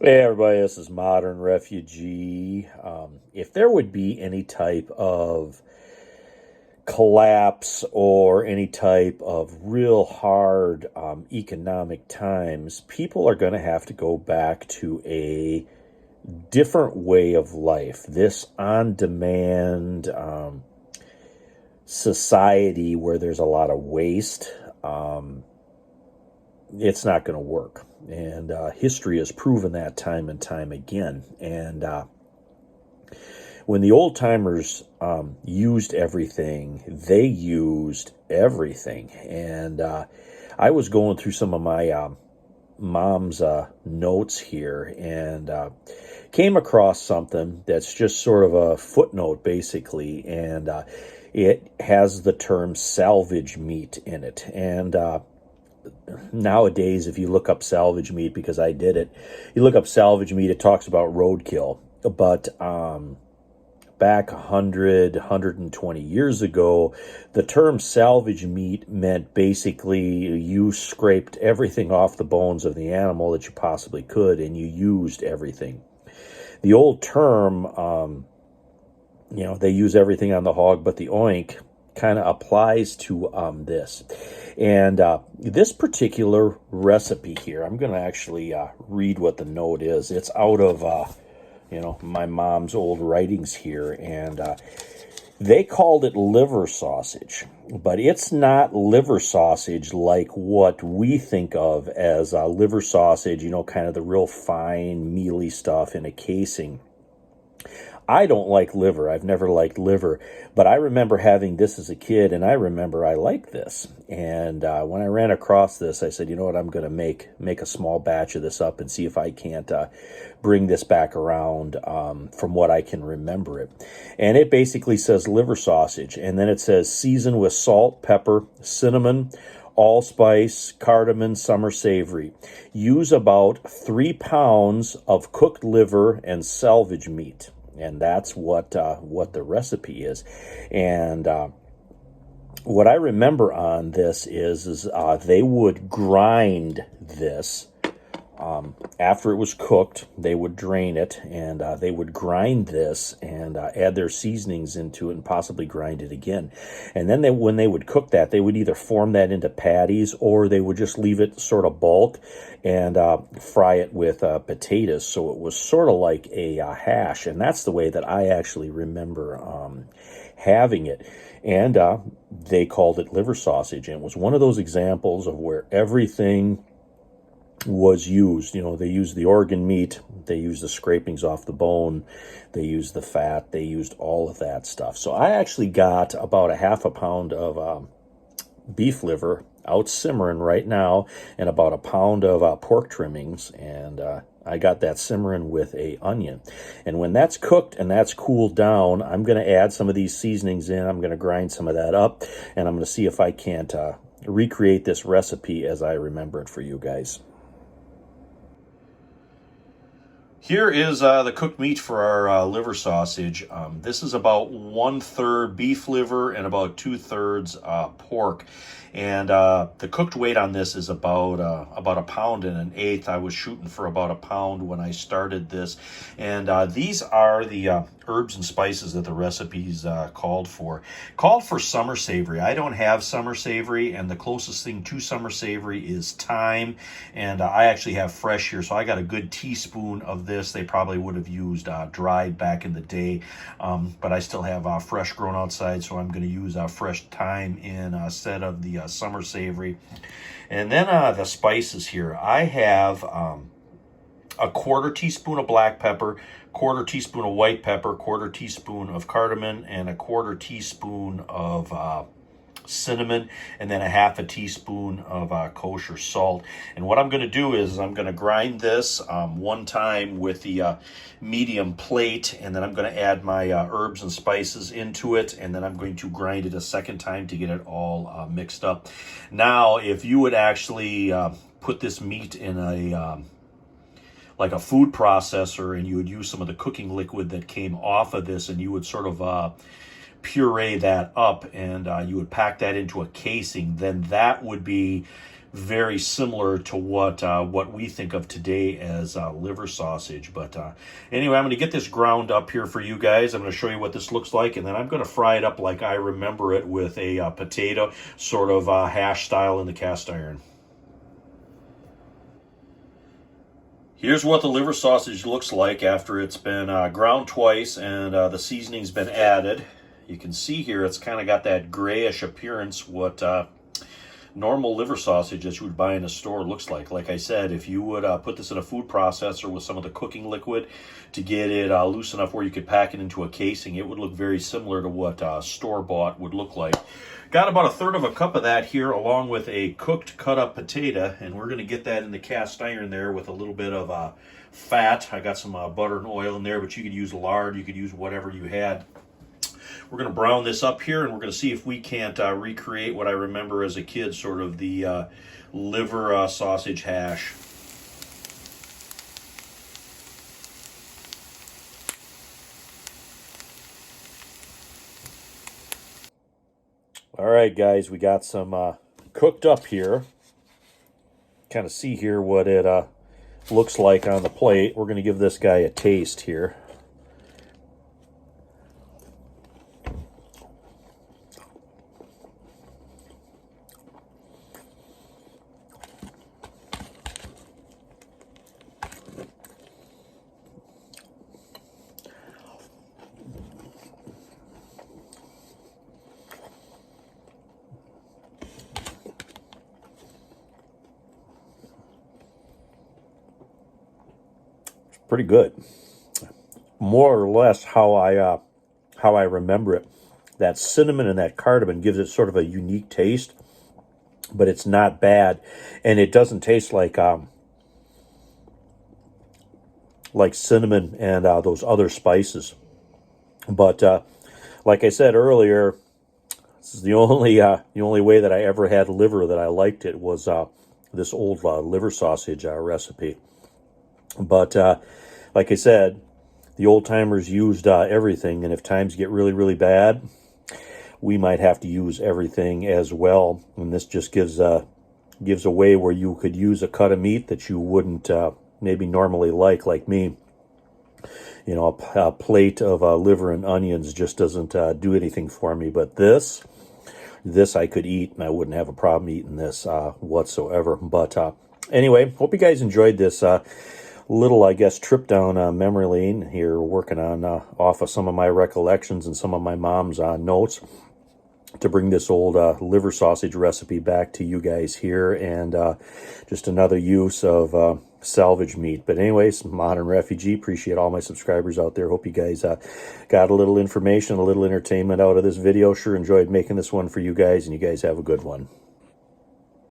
Hey everybody, this is Modern Refugee. If there would be any type of collapse or any type of real hard economic times, people are going to have to go back to a different way of life. This on demand society where there's a lot of waste. It's not going to work. And history has proven that time and time again. And when the old timers used everything, they used everything. And I was going through some of my mom's notes here and came across something that's just sort of a footnote, basically. And it has the term salvage meat in it. And nowadays, if you look up salvage meat, because I did it, you look up salvage meat, it talks about roadkill. But back 120 years ago, the term salvage meat meant basically you scraped everything off the bones of the animal that you possibly could, and you used everything. The old term, they use everything on the hog, but the oink kind of applies to this. And this particular recipe here, I'm going to actually read what the note is. It's out of, my mom's old writings here. And they called it liver sausage. But it's not liver sausage like what we think of as liver sausage, kind of the real fine, mealy stuff in a casing. I don't like liver. I've never liked liver, but I remember having this as a kid, and I remember I liked this. And when I ran across this, I said, you know what, I'm going to make a small batch of this up and see if I can't bring this back around from what I can remember it. And it basically says liver sausage, and then it says season with salt, pepper, cinnamon, allspice, cardamom, summer savory. Use about 3 pounds of cooked liver and salvage meat. And that's what the recipe is. And what I remember on this is they would grind this. After it was cooked, they would drain it, and they would grind this and add their seasonings into it and possibly grind it again. And then when they would cook that, they would either form that into patties or they would just leave it sort of bulk and fry it with potatoes. So it was sort of like a hash, and that's the way that I actually remember having it. And they called it liver sausage, and it was one of those examples of where everything was used. They used the organ meat, they used the scrapings off the bone, they used the fat, they used all of that stuff. So I actually got about a half a pound of beef liver out simmering right now, and about a pound of pork trimmings, and I got that simmering with a onion. And when that's cooked and that's cooled down, I'm going to add some of these seasonings in. I'm going to grind some of that up, and I'm going to see if I can't recreate this recipe as I remember it for you guys. Here is the cooked meat for our liver sausage. This is about 1/3 beef liver and about 2/3 pork. And the cooked weight on this is about 1.125 pounds. I was shooting for about a pound when I started this. And these are the herbs and spices that the recipe's called for. Called for summer savory. I don't have summer savory, and the closest thing to summer savory is thyme. And I actually have fresh here, so I got a good teaspoon of this. They probably would have used dried back in the day, but I still have fresh grown outside, so I'm going to use fresh thyme instead of the summer savory. And then the spices here. I have a 1/4 teaspoon of black pepper, 1/4 teaspoon of white pepper, 1/4 teaspoon of cardamom, and a 1/4 teaspoon of cinnamon, and then a 1/2 teaspoon of kosher salt. And what I'm going to do is I'm going to grind this one time with the medium plate, and then I'm going to add my herbs and spices into it, and then I'm going to grind it a second time to get it all mixed up. Now, if you would actually put this meat in like a food processor, and you would use some of the cooking liquid that came off of this, and you would sort of puree that up, and you would pack that into a casing, then that would be very similar to what we think of today as liver sausage. But anyway, I'm going to get this ground up here for you guys. I'm going to show you what this looks like, and then I'm going to fry it up like I remember it with a potato, sort of hash style in the cast iron. Here's what the liver sausage looks like after it's been ground twice and the seasoning's been added. You can see here it's kind of got that grayish appearance, what normal liver sausage that you would buy in a store looks like. Like I said, if you would put this in a food processor with some of the cooking liquid to get it loose enough where you could pack it into a casing, it would look very similar to what store-bought would look like. Got about 1/3 of a cup of that here, along with a cooked cut-up potato, and we're going to get that in the cast iron there with a little bit of fat. I got some butter and oil in there, but you could use lard, you could use whatever you had. We're going to brown this up here, and we're going to see if we can't recreate what I remember as a kid, sort of the liver sausage hash. All right, guys, we got some cooked up here. Kind of see here what it looks like on the plate. We're going to give this guy a taste here. Pretty good. More or less how I remember it. That cinnamon and that cardamom gives it sort of a unique taste, but it's not bad, and it doesn't taste like cinnamon and those other spices. But like I said earlier, this is the only way that I ever had liver that I liked it was this old liver sausage recipe. But like I said, the old timers used everything, and if times get really, really bad, we might have to use everything as well. And this just gives a way where you could use a cut of meat that you wouldn't maybe normally like me. You know, a plate of liver and onions just doesn't do anything for me. But this I could eat, and I wouldn't have a problem eating this whatsoever. But anyway, hope you guys enjoyed this little, I guess, trip down memory lane here, working on off of some of my recollections and some of my mom's notes to bring this old liver sausage recipe back to you guys here, and just another use of salvage meat. But anyways, Modern Refugee, appreciate all my subscribers out there. Hope you guys got a little information, a little entertainment out of this video. Sure enjoyed making this one for you guys, and you guys have a good one.